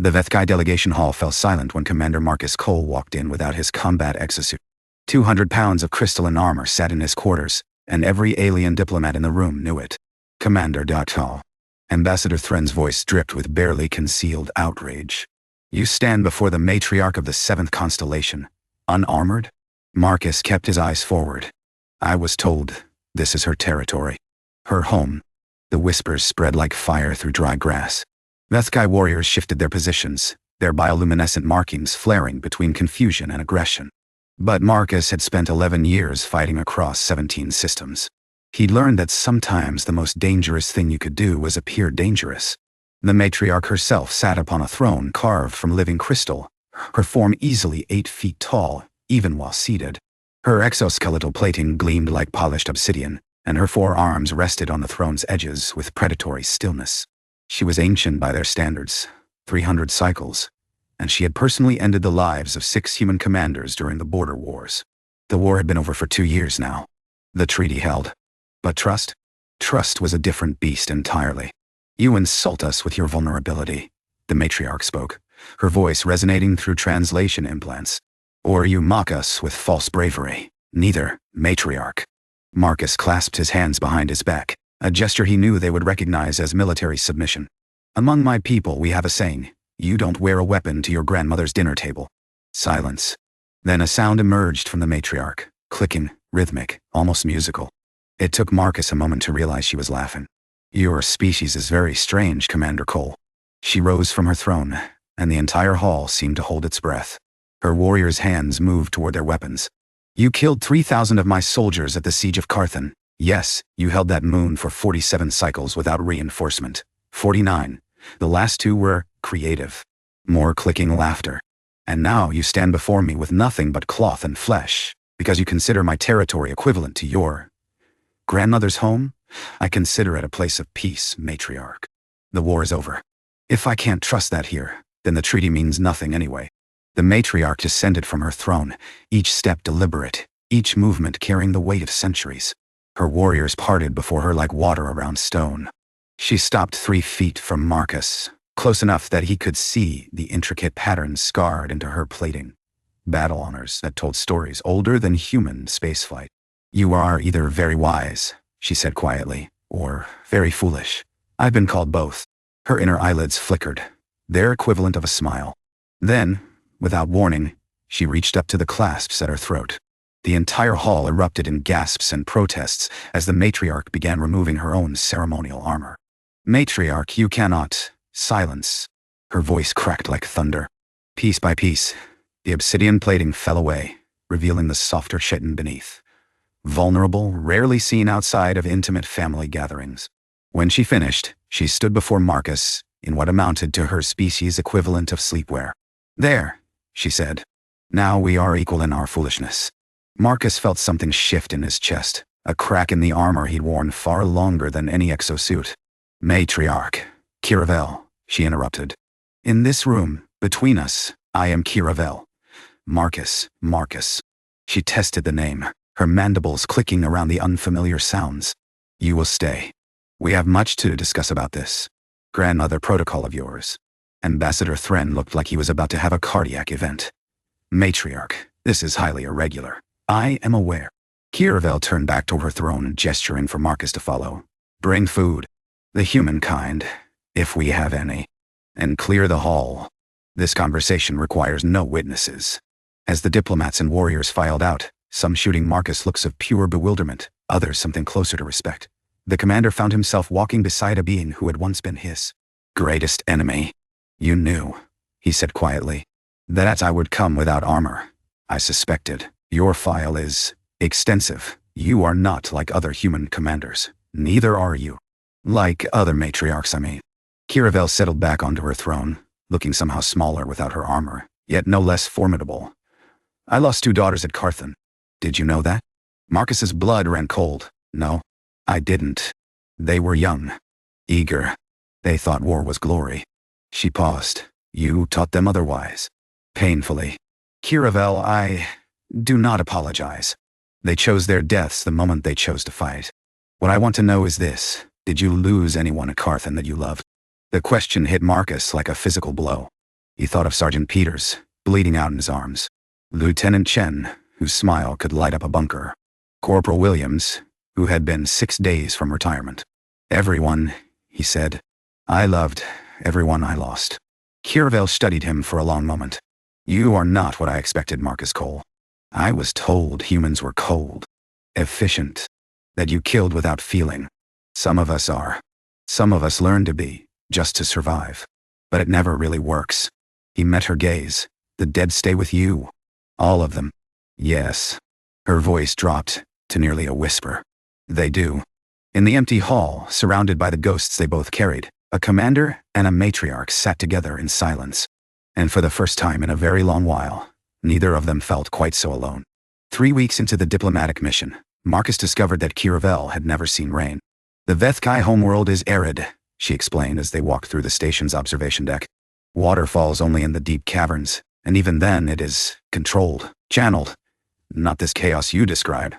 The Veth'kai delegation hall fell silent when Commander Marcus Cole walked in without his combat exosuit. 200 pounds of crystalline armor sat in his quarters, and every alien diplomat in the room knew it. Commander Hall. Ambassador Thren's voice dripped with barely concealed outrage. You stand before the Matriarch of the 7th constellation, unarmored? Marcus kept his eyes forward. I was told, this is her territory. Her home. The whispers spread like fire through dry grass. Veth'kai warriors shifted their positions, their bioluminescent markings flaring between confusion and aggression. But Marcus had spent 11 years fighting across 17 systems. He'd learned that sometimes the most dangerous thing you could do was appear dangerous. The matriarch herself sat upon a throne carved from living crystal, her form easily 8 feet tall, even while seated. Her exoskeletal plating gleamed like polished obsidian, and her 4 arms rested on the throne's edges with predatory stillness. She was ancient by their standards, 300 cycles, and she had personally ended the lives of 6 human commanders during the border wars. The war had been over for 2 years now. The treaty held. But trust? Trust was a different beast entirely. You insult us with your vulnerability, the matriarch spoke, her voice resonating through translation implants. Or you mock us with false bravery. Neither, matriarch. Marcus clasped his hands behind his back, a gesture he knew they would recognize as military submission. Among my people we have a saying, you don't wear a weapon to your grandmother's dinner table. Silence. Then a sound emerged from the matriarch, clicking, rhythmic, almost musical. It took Marcus a moment to realize she was laughing. Your species is very strange, Commander Cole. She rose from her throne, and the entire hall seemed to hold its breath. Her warriors' hands moved toward their weapons. You killed 3,000 of my soldiers at the siege of Carthon. Yes, you held that moon for 47 cycles without reinforcement. 49. The last 2 were creative. More clicking laughter. And now you stand before me with nothing but cloth and flesh, because you consider my territory equivalent to your grandmother's home? I consider it a place of peace, matriarch. The war is over. If I can't trust that here, then the treaty means nothing anyway. The matriarch descended from her throne, each step deliberate, each movement carrying the weight of centuries. Her warriors parted before her like water around stone. She stopped 3 feet from Marcus, close enough that he could see the intricate patterns scarred into her plating. Battle honors that told stories older than human spaceflight. You are either very wise, she said quietly, or very foolish. I've been called both. Her inner eyelids flickered, their equivalent of a smile. Then, without warning, she reached up to the clasps at her throat. The entire hall erupted in gasps and protests as the matriarch began removing her own ceremonial armor. Matriarch, you cannot. Silence. Her voice cracked like thunder. Piece by piece, the obsidian plating fell away, revealing the softer chitin beneath. Vulnerable, rarely seen outside of intimate family gatherings. When she finished, she stood before Marcus in what amounted to her species' equivalent of sleepwear. There, she said. Now we are equal in our foolishness. Marcus felt something shift in his chest, a crack in the armor he'd worn far longer than any exosuit. Matriarch. Kiravel, she interrupted. In this room, between us, I am Kiravel. Marcus. She tested the name, her mandibles clicking around the unfamiliar sounds. You will stay. We have much to discuss about this grandmother protocol of yours. Ambassador Thren looked like he was about to have a cardiac event. Matriarch, this is highly irregular. I am aware. Kiravel turned back to her throne, gesturing for Marcus to follow. Bring food. The humankind, if we have any. And clear the hall. This conversation requires no witnesses. As the diplomats and warriors filed out, some shooting Marcus looks of pure bewilderment, others something closer to respect, the commander found himself walking beside a being who had once been his greatest enemy. You knew, he said quietly, that I would come without armor. I suspected. Your file is extensive. You are not like other human commanders. Neither are you. Like other matriarchs, I mean. Kiravel settled back onto her throne, looking somehow smaller without her armor, yet no less formidable. I lost 2 daughters at Carthon. Did you know that? Marcus's blood ran cold. No, I didn't. They were young. Eager. They thought war was glory. She paused. You taught them otherwise. Painfully. Kiravel, I do not apologize. They chose their deaths the moment they chose to fight. What I want to know is this. Did you lose anyone at Carthon that you loved? The question hit Marcus like a physical blow. He thought of Sergeant Peters, bleeding out in his arms. Lieutenant Chen, whose smile could light up a bunker. Corporal Williams, who had been 6 days from retirement. Everyone, he said. I loved everyone I lost. Kirvel studied him for a long moment. You are not what I expected, Marcus Cole. I was told humans were cold. Efficient. That you killed without feeling. Some of us are. Some of us learn to be, just to survive. But it never really works. He met her gaze. The dead stay with you. All of them. Yes. Her voice dropped to nearly a whisper. They do. In the empty hall, surrounded by the ghosts they both carried, a commander and a matriarch sat together in silence. And for the first time in a very long while, neither of them felt quite so alone. 3 weeks into the diplomatic mission, Marcus discovered that Kirvel had never seen rain. The Veth'kai homeworld is arid, she explained as they walked through the station's observation deck. Water falls only in the deep caverns, and even then it is controlled, channeled. Not this chaos you describe.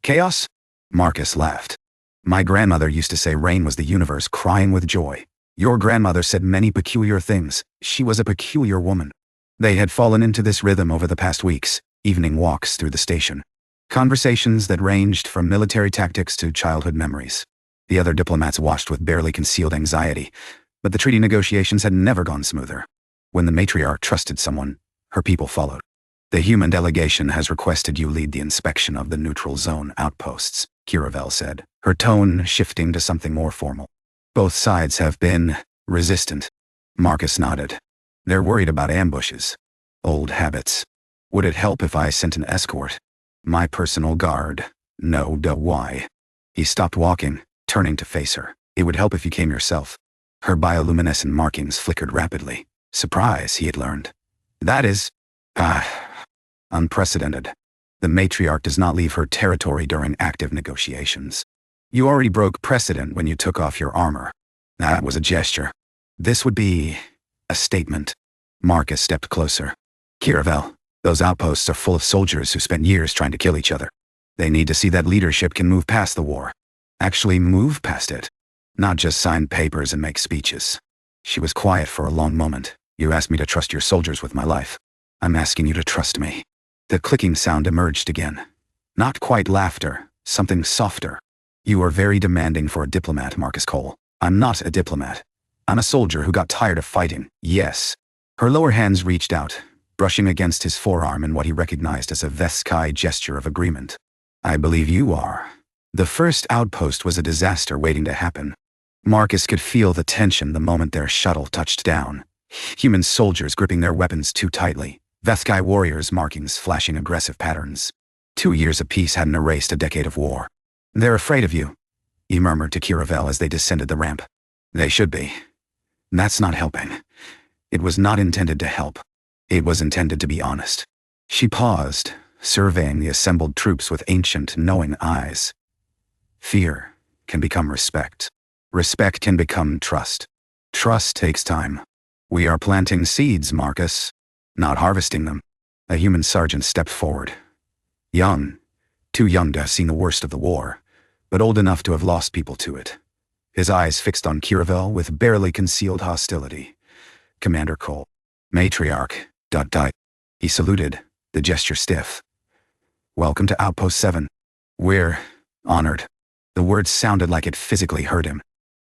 Chaos? Marcus laughed. My grandmother used to say rain was the universe crying with joy. Your grandmother said many peculiar things. She was a peculiar woman. They had fallen into this rhythm over the past weeks, evening walks through the station. Conversations that ranged from military tactics to childhood memories. The other diplomats watched with barely concealed anxiety, but the treaty negotiations had never gone smoother. When the matriarch trusted someone, her people followed. The human delegation has requested you lead the inspection of the neutral zone outposts, Kirvel said, her tone shifting to something more formal. Both sides have been resistant. Marcus nodded. They're worried about ambushes. Old habits. Would it help if I sent an escort? My personal guard. No, why? He stopped walking, turning to face her. It would help if you came yourself. Her bioluminescent markings flickered rapidly. Surprise, he had learned. That is... unprecedented. The matriarch does not leave her territory during active negotiations. You already broke precedent when you took off your armor. That was a gesture. This would be... a statement. Marcus stepped closer. Kirvel, those outposts are full of soldiers who spent years trying to kill each other. They need to see that leadership can move past the war. Actually move past it. Not just sign papers and make speeches. She was quiet for a long moment. You asked me to trust your soldiers with my life. I'm asking you to trust me. The clicking sound emerged again. Not quite laughter, something softer. You are very demanding for a diplomat, Marcus Cole. I'm not a diplomat. I'm a soldier who got tired of fighting, yes. Her lower hands reached out, brushing against his forearm in what he recognized as a Veth'kai gesture of agreement. I believe you are. The first outpost was a disaster waiting to happen. Marcus could feel the tension the moment their shuttle touched down. Human soldiers gripping their weapons too tightly. Veth'kai warriors' markings flashing aggressive patterns. 2 years of peace hadn't erased a decade of war. They're afraid of you, he murmured to Kirvel as they descended the ramp. They should be. That's not helping. It was not intended to help. It was intended to be honest. She paused, surveying the assembled troops with ancient, knowing eyes. Fear can become respect. Respect can become trust. Trust takes time. We are planting seeds, Marcus, not harvesting them. A human sergeant stepped forward. Young. Too young to have seen the worst of the war, but old enough to have lost people to it. His eyes fixed on Kirvel with barely concealed hostility. Commander Cole. Matriarch. ... He saluted, the gesture stiff. Welcome to Outpost 7. We're honored. The words sounded like it physically hurt him.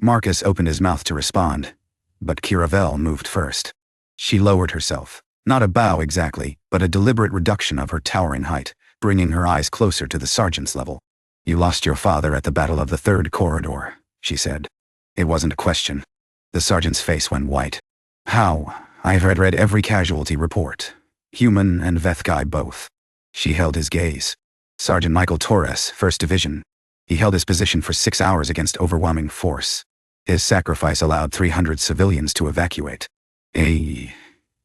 Marcus opened his mouth to respond, but Kirvel moved first. She lowered herself. Not a bow exactly, but a deliberate reduction of her towering height, bringing her eyes closer to the sergeant's level. You lost your father at the Battle of the Third Corridor, she said. It wasn't a question. The sergeant's face went white. How? I've read every casualty report. Human and Veth'kai both. She held his gaze. Sergeant Michael Torres, 1st Division. He held his position for 6 hours against overwhelming force. His sacrifice allowed 300 civilians to evacuate.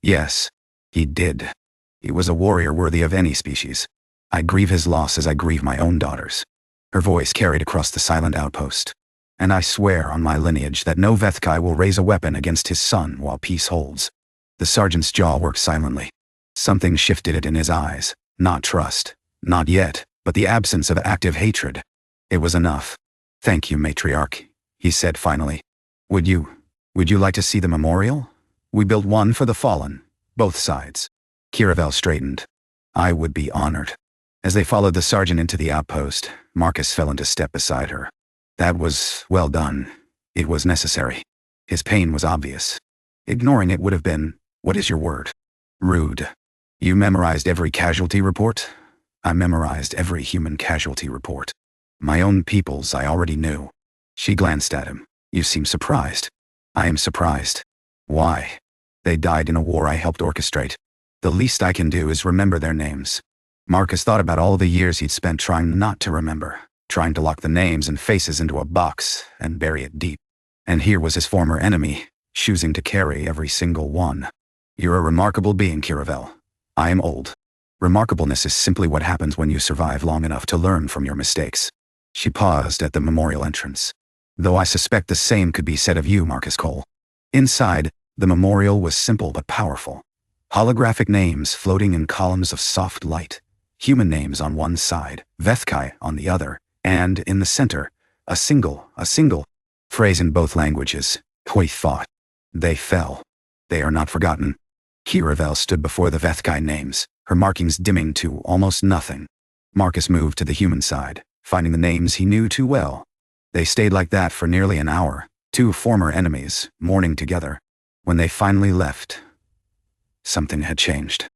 Yes, he did. He was a warrior worthy of any species. I grieve his loss as I grieve my own daughter's. Her voice carried across the silent outpost. And I swear on my lineage that no Veth'kai will raise a weapon against his son while peace holds. The sergeant's jaw worked silently. Something shifted it in his eyes. Not trust. Not yet, but the absence of active hatred. It was enough. Thank you, Matriarch, he said finally. Would you like to see the memorial? We built one for the fallen, Both sides. Kiravel straightened. I would be honored. As they followed the sergeant into the outpost, Marcus fell into step beside her. That was well done. It was necessary. His pain was obvious. Ignoring it would have been, what is your word? Rude. You memorized every casualty report? I memorized every human casualty report. My own people's I already knew. She glanced at him. You seem surprised. I am surprised. Why? They died in a war I helped orchestrate. The least I can do is remember their names. Marcus thought about all the years he'd spent trying not to remember, trying to lock the names and faces into a box and bury it deep. And here was his former enemy, choosing to carry every single one. You're a remarkable being, Kiravel. I am old. Remarkableness is simply what happens when you survive long enough to learn from your mistakes. She paused at the memorial entrance. Though I suspect the same could be said of you, Marcus Cole. Inside, the memorial was simple but powerful. Holographic names floating in columns of soft light. Human names on one side, Veth'kai on the other, and, in the center, a single phrase in both languages. Hui thought. They fell. They are not forgotten. Kiravel stood before the Veth'kai names, her markings dimming to almost nothing. Marcus moved to the human side, finding the names he knew too well. They stayed like that for nearly an hour, two former enemies, mourning together. When they finally left, something had changed.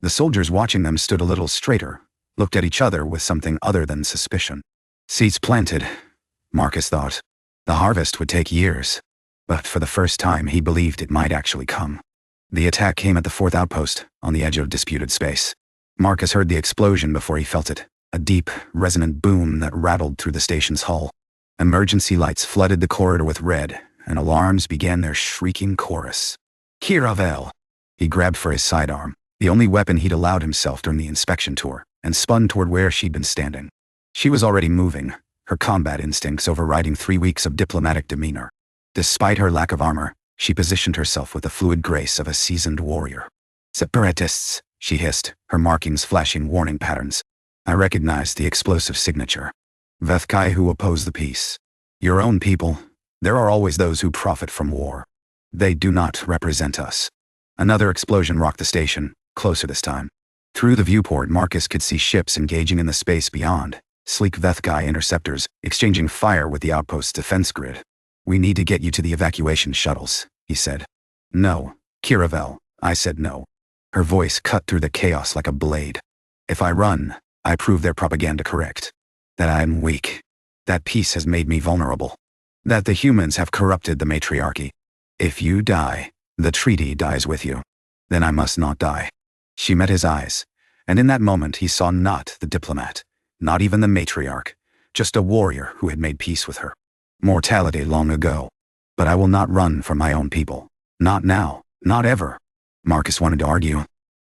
The soldiers watching them stood a little straighter, looked at each other with something other than suspicion. Seeds planted, Marcus thought. The harvest would take years. But for the first time he believed it might actually come. The attack came at the fourth outpost, on the edge of disputed space. Marcus heard the explosion before he felt it, a deep, resonant boom that rattled through the station's hull. Emergency lights flooded the corridor with red, and alarms began their shrieking chorus. Kiravel! He grabbed for his sidearm, the only weapon he'd allowed himself during the inspection tour, and spun toward where she'd been standing. She was already moving, her combat instincts overriding 3 weeks of diplomatic demeanor. Despite her lack of armor, she positioned herself with the fluid grace of a seasoned warrior. Separatists, she hissed, her markings flashing warning patterns. I recognized the explosive signature. Veth'kai who oppose the peace. Your own people. There are always those who profit from war. They do not represent us. Another explosion rocked the station, closer this time. Through the viewport, Marcus could see ships engaging in the space beyond, sleek Veth'kai interceptors, exchanging fire with the outpost's defense grid. We need to get you to the evacuation shuttles, he said. No, Kiravel, I said no. Her voice cut through the chaos like a blade. If I run, I prove their propaganda correct. That I am weak. That peace has made me vulnerable. That the humans have corrupted the Matriarchy. If you die, the treaty dies with you. Then I must not die. She met his eyes, and in that moment he saw not the diplomat, not even the Matriarch, just a warrior who had made peace with her. Mortality long ago. But I will not run from my own people. Not now, not ever. Marcus wanted to argue.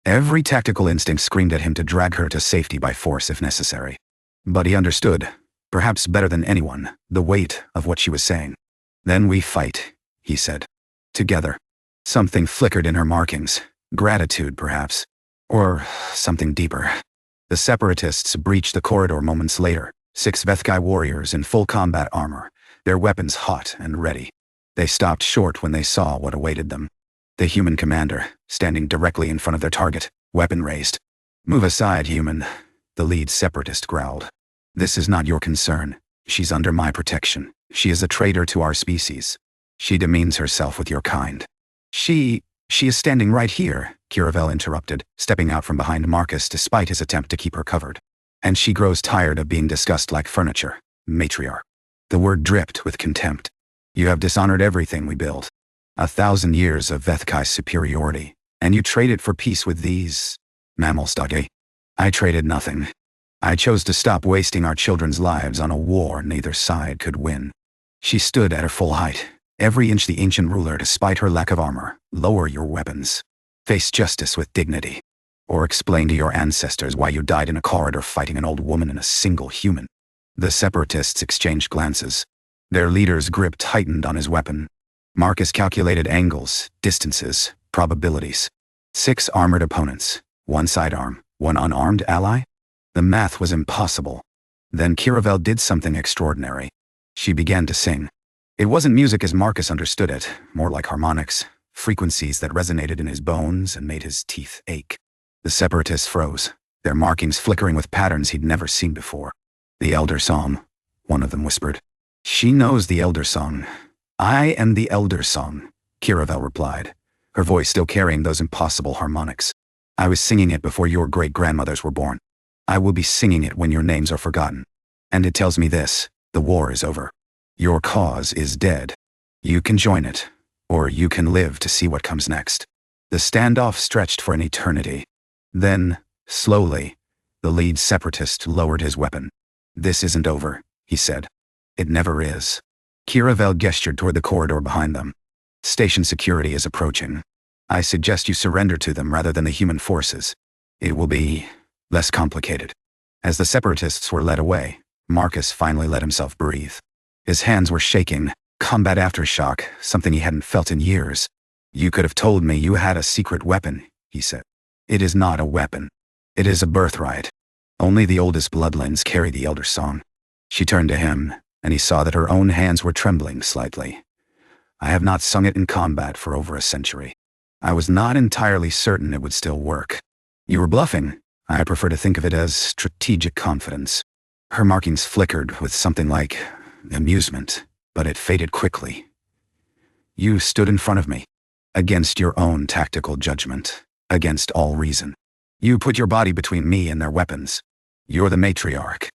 Every tactical instinct screamed at him to drag her to safety by force if necessary. But he understood, perhaps better than anyone, the weight of what she was saying. Then we fight, he said. Together. Something flickered in her markings. Gratitude, perhaps. Or something deeper. The Separatists breached the corridor moments later, 6 Veth'kai warriors in full combat armor, their weapons hot and ready. They stopped short when they saw what awaited them. The human commander, standing directly in front of their target, weapon raised. Move aside, human, the lead Separatist growled. This is not your concern. She's under my protection. She is a traitor to our species. She demeans herself with your kind. She is standing right here, Kiravel interrupted, stepping out from behind Marcus despite his attempt to keep her covered. And she grows tired of being discussed like furniture, Matriarch. The word dripped with contempt. You have dishonored everything we built. 1,000 years of Veth'kai superiority, and you traded for peace with these mammals, Dage. I traded nothing. I chose to stop wasting our children's lives on a war neither side could win. She stood at her full height, every inch the ancient ruler despite her lack of armor. Lower your weapons. Face justice with dignity. Or explain to your ancestors why you died in a corridor fighting an old woman and a single human. The Separatists exchanged glances. Their leader's grip tightened on his weapon. Marcus calculated angles, distances, probabilities. 6 armored opponents, 1 sidearm, 1 unarmed ally? The math was impossible. Then Kiravel did something extraordinary. She began to sing. It wasn't music as Marcus understood it, more like harmonics, frequencies that resonated in his bones and made his teeth ache. The Separatists froze, their markings flickering with patterns he'd never seen before. "The Elder Song," one of them whispered. "She knows the Elder Song. I am the Elder Song," Kiravel replied, her voice still carrying those impossible harmonics. "I was singing it before your great-grandmothers were born. I will be singing it when your names are forgotten. And it tells me this: the war is over. Your cause is dead. You can join it, or you can live to see what comes next." The standoff stretched for an eternity. Then, slowly, the lead separatist lowered his weapon. "This isn't over," he said. "It never is." Kiravel gestured toward the corridor behind them. "Station security is approaching. I suggest you surrender to them rather than the human forces. It will be less complicated." As the separatists were led away, Marcus finally let himself breathe. His hands were shaking, combat aftershock, something he hadn't felt in years. "You could have told me you had a secret weapon," he said. "It is not a weapon. It is a birthright. Only the oldest bloodlines carry the Elder Song." She turned to him, and he saw that her own hands were trembling slightly. "I have not sung it in combat for over a century. I was not entirely certain it would still work." "You were bluffing. I prefer to think of it as strategic confidence." Her markings flickered with something like amusement, but it faded quickly. "You stood in front of me, against your own tactical judgment, against all reason. You put your body between me and their weapons. You're the Matriarch.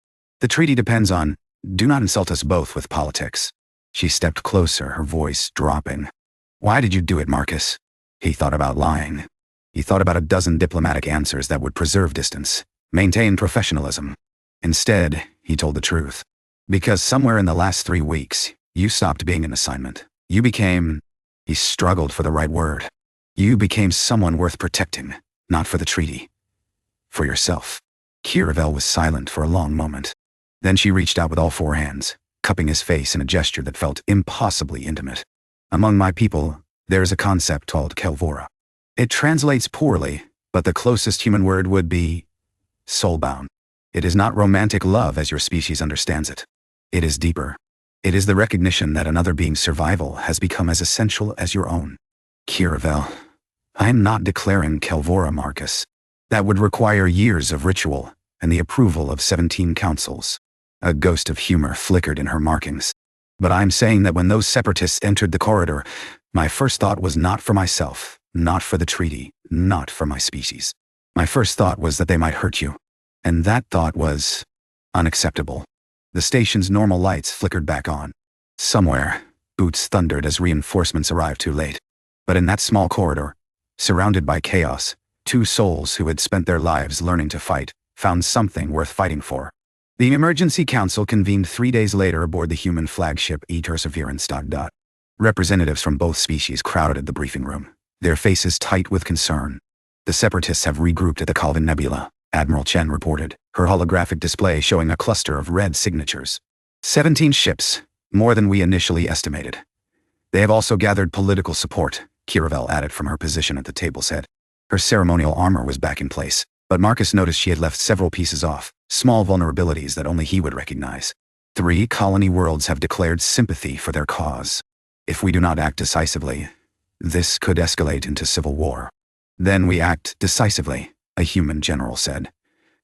The treaty depends on, do not insult us both with politics." She stepped closer, her voice dropping. "Why did you do it, Marcus?" He thought about lying. He thought about a dozen diplomatic answers that would preserve distance, maintain professionalism. Instead, he told the truth. "Because somewhere in the last 3 weeks, you stopped being an assignment. You became," he struggled for the right word, "you became someone worth protecting, not for the treaty. For yourself." Kiravel was silent for a long moment. Then she reached out with all 4 hands, cupping his face in a gesture that felt impossibly intimate. "Among my people, there is a concept called Kelvora. It translates poorly, but the closest human word would be soulbound. It is not romantic love as your species understands it. It is deeper. It is the recognition that another being's survival has become as essential as your own." "Kiravel, I am not declaring Kelvora, Marcus. That would require years of ritual and the approval of 17 councils." A ghost of humor flickered in her markings. "But I'm saying that when those separatists entered the corridor, my first thought was not for myself, not for the treaty, not for my species. My first thought was that they might hurt you. And that thought was unacceptable." The station's normal lights flickered back on. Somewhere, boots thundered as reinforcements arrived too late. But in that small corridor, surrounded by chaos, 2 souls who had spent their lives learning to fight found something worth fighting for. The emergency council convened 3 days later aboard the human flagship Perseverance. Representatives from both species crowded the briefing room, their faces tight with concern. "The separatists have regrouped at the Calvin Nebula," Admiral Chen reported, her holographic display showing a cluster of red signatures. 17 ships, more than we initially estimated. "They have also gathered political support," Kiravel added from her position at the table's head. Her ceremonial armor was back in place, but Marcus noticed she had left several pieces off, small vulnerabilities that only he would recognize. 3 colony worlds have declared sympathy for their cause. If we do not act decisively, this could escalate into civil war. "Then we act decisively," a human general said.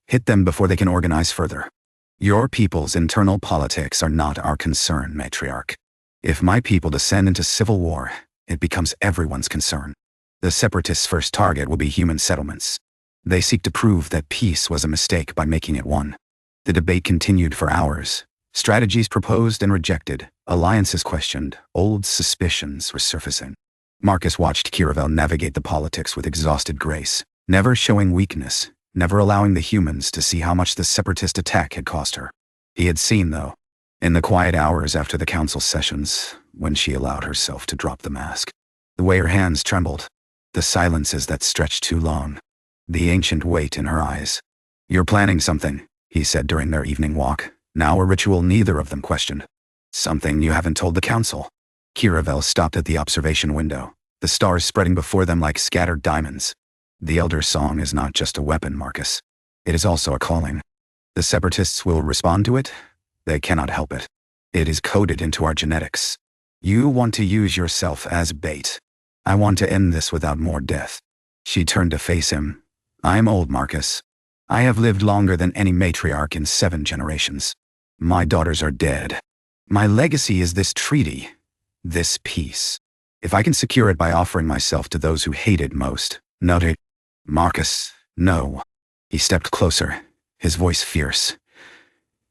"Hit them before they can organize further. Your people's internal politics are not our concern, Matriarch. If my people descend into civil war, it becomes everyone's concern. The Separatists' first target will be human settlements. They seek to prove that peace was a mistake by making it one." The debate continued for hours. Strategies proposed and rejected, alliances questioned, old suspicions resurfacing. Marcus watched Kiravel navigate the politics with exhausted grace, never showing weakness, never allowing the humans to see how much the Separatist attack had cost her. He had seen, though, in the quiet hours after the council sessions, when she allowed herself to drop the mask. The way her hands trembled, the silences that stretched too long, the ancient weight in her eyes. "You're planning something," he said during their evening walk, now a ritual neither of them questioned. "Something you haven't told the council." Kiravel stopped at the observation window, the stars spreading before them like scattered diamonds. "The Elder Song is not just a weapon, Marcus. It is also a calling. The Separatists will respond to it. They cannot help it. It is coded into our genetics. You want to use yourself as bait. I want to end this without more death. She turned to face him. I'm old, Marcus. I have lived longer than any matriarch in 7 generations. My daughters are dead. My legacy is this treaty, this peace. If I can secure it by offering myself to those who hate it most, note. Marcus, no. He stepped closer, his voice fierce.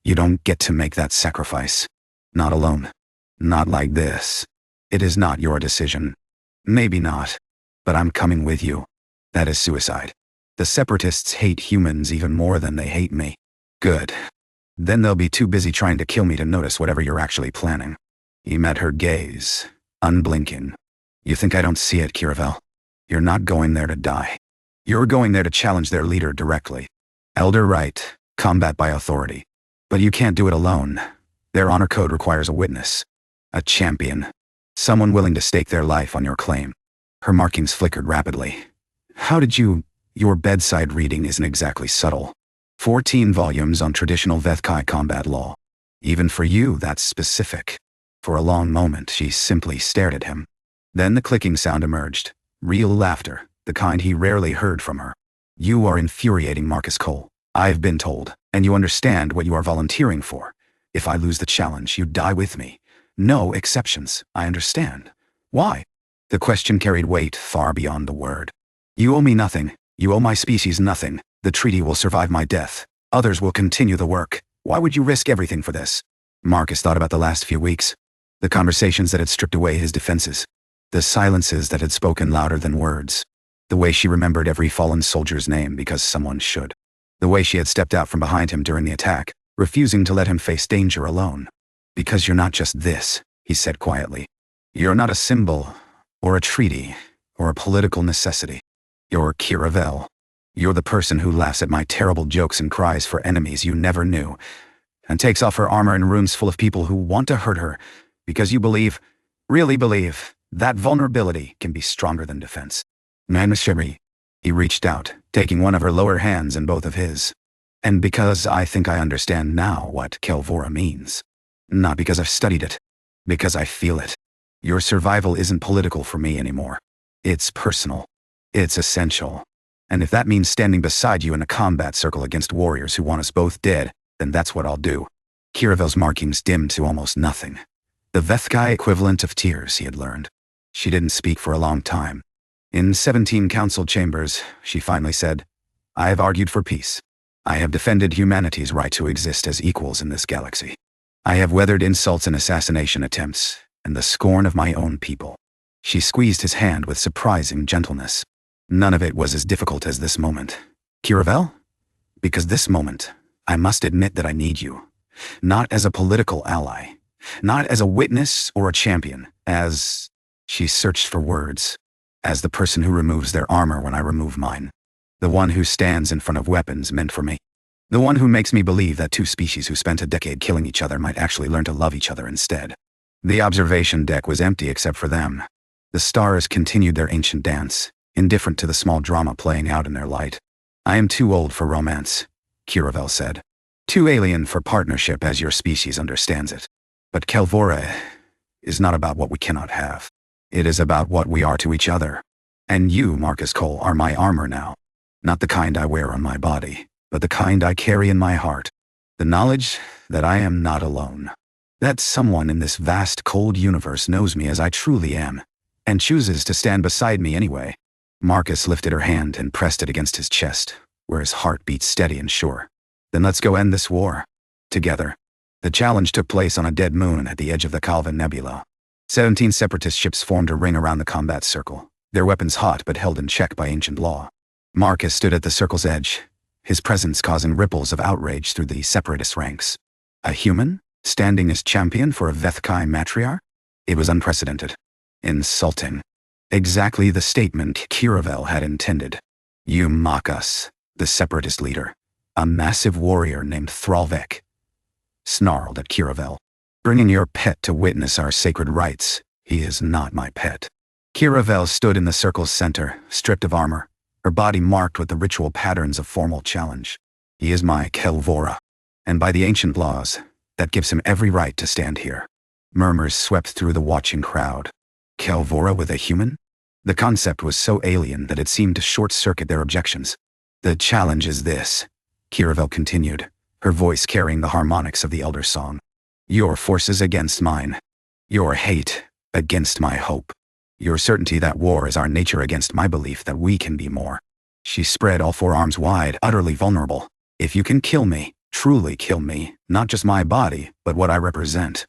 You don't get to make that sacrifice. Not alone. Not like this. It is not your decision. Maybe not. But I'm coming with you. That is suicide. The Separatists hate humans even more than they hate me. Good. Then they'll be too busy trying to kill me to notice whatever you're actually planning. He met her gaze, unblinking. You think I don't see it, Kiravel? You're not going there to die. You're going there to challenge their leader directly. Elder right, combat by authority. But you can't do it alone. Their honor code requires a witness. A champion. Someone willing to stake their life on your claim. Her markings flickered rapidly. How did you... Your bedside reading isn't exactly subtle. 14 volumes on traditional Veth'kai combat law. Even for you, that's specific. For a long moment, she simply stared at him. Then the clicking sound emerged. Real laughter, the kind he rarely heard from her. You are infuriating, Marcus Cole. I've been told, and you understand what you are volunteering for. If I lose the challenge, you die with me. No exceptions, I understand. Why? The question carried weight far beyond the word. You owe me nothing. You owe my species nothing. The treaty will survive my death. Others will continue the work. Why would you risk everything for this? Marcus thought about the last few weeks. The conversations that had stripped away his defenses. The silences that had spoken louder than words. The way she remembered every fallen soldier's name because someone should. The way she had stepped out from behind him during the attack, refusing to let him face danger alone. Because you're not just this, he said quietly. You're not a symbol, or a treaty, or a political necessity. You're Kiravel. You're the person who laughs at my terrible jokes and cries for enemies you never knew, and takes off her armor in rooms full of people who want to hurt her, because you believe, really believe, that vulnerability can be stronger than defense. Manashiri. He reached out, taking one of her lower hands in both of his. And because I think I understand now what Kelvora means. Not because I've studied it. Because I feel it. Your survival isn't political for me anymore. It's personal. It's essential. And if that means standing beside you in a combat circle against warriors who want us both dead, then that's what I'll do. Kiravel's markings dimmed to almost nothing. The Veth'kai equivalent of tears, he had learned. She didn't speak for a long time. In 17 council chambers, she finally said, I have argued for peace. I have defended humanity's right to exist as equals in this galaxy. I have weathered insults and assassination attempts, and the scorn of my own people. She squeezed his hand with surprising gentleness. None of it was as difficult as this moment. Kiravel? Because this moment, I must admit that I need you. Not as a political ally. Not as a witness or a champion. As... She searched for words. As the person who removes their armor when I remove mine. The one who stands in front of weapons meant for me. The one who makes me believe that two species who spent a decade killing each other might actually learn to love each other instead. The observation deck was empty except for them. The stars continued their ancient dance, indifferent to the small drama playing out in their light. I am too old for romance, Kiravel said. Too alien for partnership as your species understands it. But Kelvora is not about what we cannot have. It is about what we are to each other. And you, Marcus Cole, are my armor now. Not the kind I wear on my body, but the kind I carry in my heart. The knowledge that I am not alone. That someone in this vast, cold universe knows me as I truly am, and chooses to stand beside me anyway. Marcus lifted her hand and pressed it against his chest, where his heart beat steady and sure. Then let's go end this war. Together. The challenge took place on a dead moon at the edge of the Calvin Nebula. 17 separatist ships formed a ring around the combat circle, their weapons hot but held in check by ancient law. Marcus stood at the circle's edge, his presence causing ripples of outrage through the separatist ranks. A human, standing as champion for a Veth'kai matriarch? It was unprecedented. Insulting. Exactly the statement Kiravel had intended. You mock us, the separatist leader, a massive warrior named Thralvek, snarled at Kiravel. Bringing your pet to witness our sacred rites. He is not my pet. Kiravel stood in the circle's center, stripped of armor, her body marked with the ritual patterns of formal challenge. He is my Kelvora, and by the ancient laws, that gives him every right to stand here. Murmurs swept through the watching crowd. Kelvora with a human? The concept was so alien that it seemed to short-circuit their objections. The challenge is this, Kiravel continued, her voice carrying the harmonics of the Elder Song. Your forces against mine. Your hate against my hope. Your certainty that war is our nature against my belief that we can be more. She spread all four arms wide, utterly vulnerable. If you can kill me, truly kill me, not just my body, but what I represent,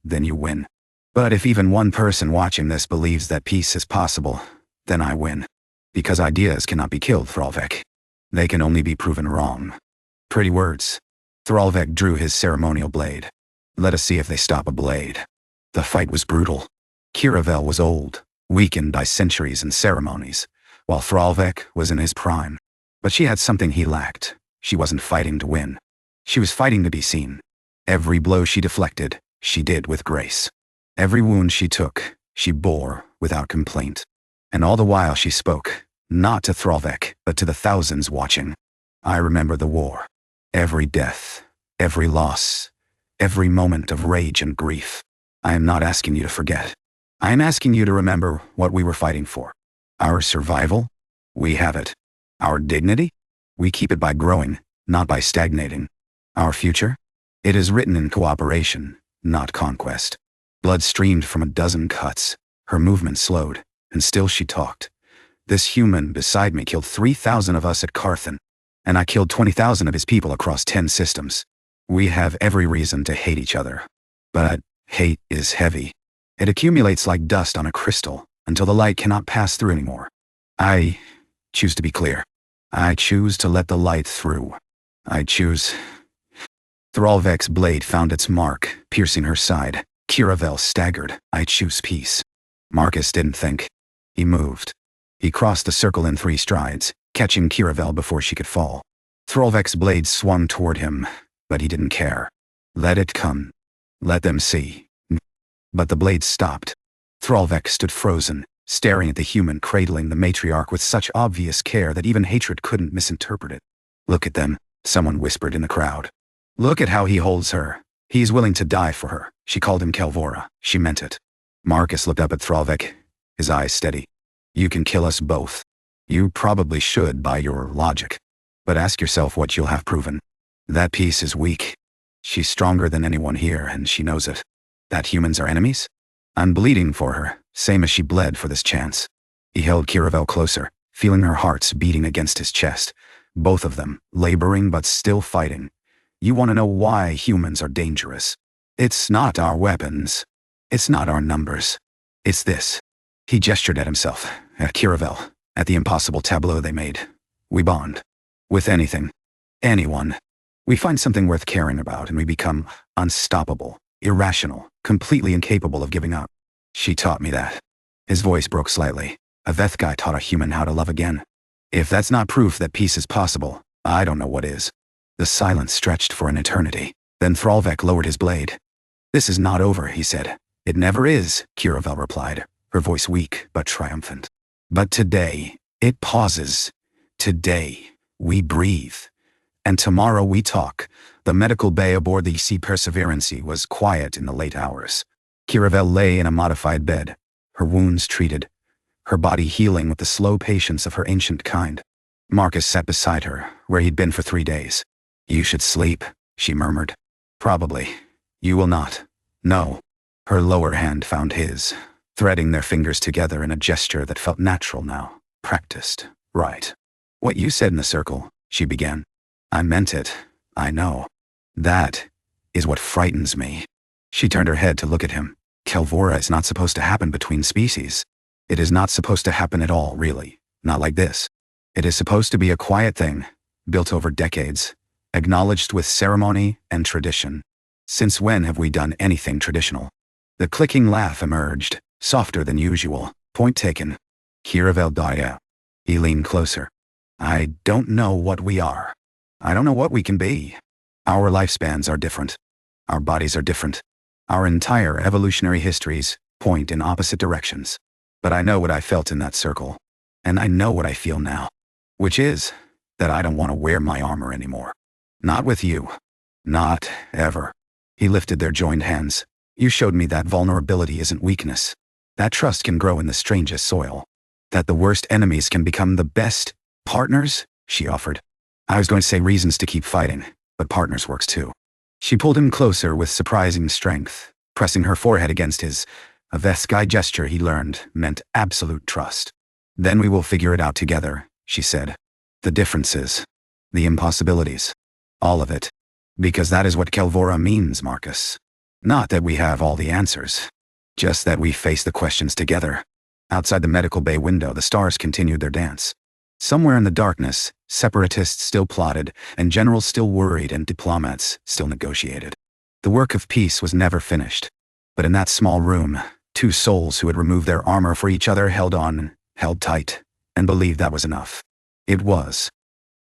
then you win. But if even one person watching this believes that peace is possible, then I win. Because ideas cannot be killed, Thralvek. They can only be proven wrong. Pretty words. Thralvek drew his ceremonial blade. Let us see if they stop a blade. The fight was brutal. Kiravel was old, weakened by centuries and ceremonies, while Thralvek was in his prime. But she had something he lacked. She wasn't fighting to win. She was fighting to be seen. Every blow she deflected, she did with grace. Every wound she took, she bore without complaint. And all the while she spoke, not to Thralvek, but to the thousands watching. I remember the war. Every death, every loss, every moment of rage and grief. I am not asking you to forget. I am asking you to remember what we were fighting for. Our survival? We have it. Our dignity? We keep it by growing, not by stagnating. Our future? It is written in cooperation, not conquest. Blood streamed from a dozen cuts. Her movement slowed, and still she talked. This human beside me killed 3,000 of us at Carthan, and I killed 20,000 of his people across 10 systems. We have every reason to hate each other. But hate is heavy. It accumulates like dust on a crystal until the light cannot pass through anymore. I choose to be clear. I choose to let the light through. I choose. Thralvek's blade found its mark, piercing her side. Kiravel staggered. I choose peace. Marcus didn't think. He moved. He crossed the circle in 3 strides, catching Kiravel before she could fall. Thralvek's blade swung toward him, but he didn't care. Let it come. Let them see. But the blade stopped. Thralvek stood frozen, staring at the human cradling the matriarch with such obvious care that even hatred couldn't misinterpret it. Look at them, someone whispered in the crowd. Look at how he holds her. He's willing to die for her. She called him Kelvora. She meant it. Marcus looked up at Thralvek, his eyes steady. You can kill us both. You probably should by your logic. But ask yourself what you'll have proven. That piece is weak. She's stronger than anyone here, and she knows it. That humans are enemies? I'm bleeding for her, same as she bled for this chance. He held Kiravel closer, feeling her hearts beating against his chest. Both of them, laboring but still fighting. You want to know why humans are dangerous? It's not our weapons. It's not our numbers. It's this. He gestured at himself, at Kiravel, at the impossible tableau they made. We bond. With anything. Anyone. We find something worth caring about and we become unstoppable, irrational, completely incapable of giving up. She taught me that. His voice broke slightly. A Veth'kai taught a human how to love again. If that's not proof that peace is possible, I don't know what is. The silence stretched for an eternity. Then Thralvek lowered his blade. This is not over, he said. It never is, Kiravel replied, her voice weak but triumphant. But today, it pauses. Today, we breathe. And tomorrow we talk. The medical bay aboard the Sea Perseverance was quiet in the late hours. Kiravel lay in a modified bed, her wounds treated, her body healing with the slow patience of her ancient kind. Marcus sat beside her, where he'd been for 3 days. You should sleep, she murmured. Probably. You will not. No. Her lower hand found his, threading their fingers together in a gesture that felt natural now, practiced, right. What you said in the circle, she began. I meant it. I know. That is what frightens me. She turned her head to look at him. Kelvora is not supposed to happen between species. It is not supposed to happen at all, really. Not like this. It is supposed to be a quiet thing, built over decades, acknowledged with ceremony and tradition. Since when have we done anything traditional? The clicking laugh emerged, softer than usual. Point taken. Kiravel died out. He leaned closer. I don't know what we are. I don't know what we can be. Our lifespans are different. Our bodies are different. Our entire evolutionary histories point in opposite directions. But I know what I felt in that circle. And I know what I feel now. Which is that I don't want to wear my armor anymore. Not with you. Not ever. He lifted their joined hands. You showed me that vulnerability isn't weakness. That trust can grow in the strangest soil. That the worst enemies can become the best partners, she offered. I was going to say reasons to keep fighting, but partners works too. She pulled him closer with surprising strength, pressing her forehead against his. A Veth'kai gesture he learned meant absolute trust. Then we will figure it out together, she said. The differences. The impossibilities. All of it. Because that is what Kelvora means, Marcus. Not that we have all the answers. Just that we face the questions together. Outside the medical bay window, the stars continued their dance. Somewhere in the darkness, separatists still plotted, and generals still worried, and diplomats still negotiated. The work of peace was never finished. But in that small room, two souls who had removed their armor for each other held on, held tight, and believed that was enough. It was.